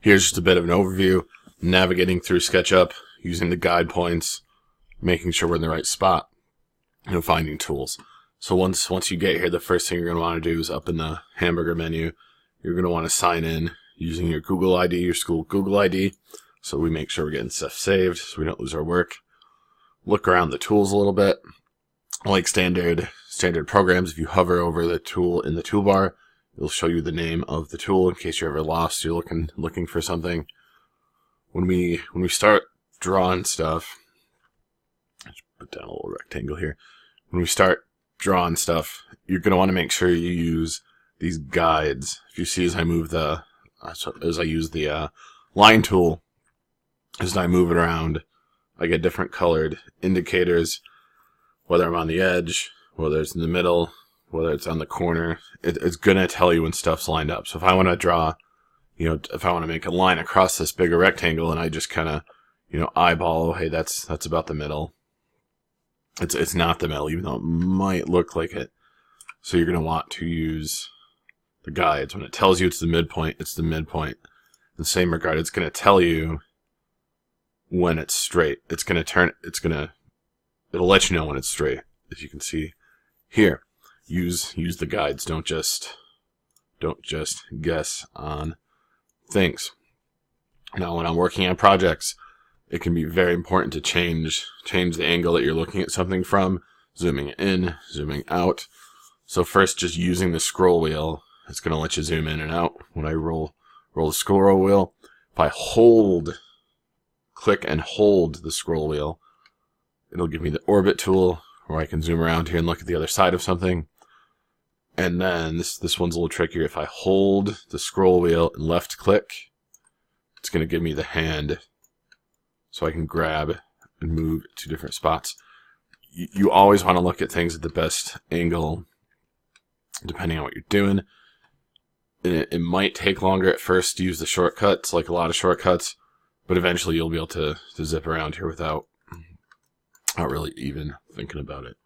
Here's just a bit of an overview, navigating through Sketchup, using the guide points, making sure we're in the right spot, finding tools. So once you get here, the first thing you're going to want to do is up in the hamburger menu, you're going to want to sign in using your Google ID, your school Google ID, so we make sure we're getting stuff saved so we don't lose our work. Look around the tools a little bit. Like standard programs, if you hover over the tool in the toolbar, it'll show you the name of the tool in case you're ever lost, you're looking for something. When we start drawing stuff, let's put down a little rectangle here. When we start drawing stuff, you're going to want to make sure you use these guides. If you see as I use the line tool, as I move it around, I get different colored indicators, whether I'm on the edge, whether it's in the middle, whether it's on the corner. It's going to tell you when stuff's lined up. So if I want to draw, if I want to make a line across this bigger rectangle and I just kind of, eyeball, oh, hey, that's about the middle. It's not the middle, even though it might look like it. So you're going to want to use the guides. When it tells you it's the midpoint, it's the midpoint. In the same regard, it's going to tell you when it's straight. It'll let you know when it's straight, as you can see here. Use the guides. Don't just guess on things. Now, when I'm working on projects, it can be very important to change the angle that you're looking at something from, zooming in, zooming out. So first, just using the scroll wheel, it's going to let you zoom in and out. When I roll the scroll wheel, if I click and hold the scroll wheel, it'll give me the orbit tool where I can zoom around here and look at the other side of something. And then this one's a little trickier. If I hold the scroll wheel and left click, it's going to give me the hand so I can grab and move to different spots. You always want to look at things at the best angle, depending on what you're doing. It might take longer at first to use the shortcuts, like a lot of shortcuts, but eventually you'll be able to zip around here without not really even thinking about it.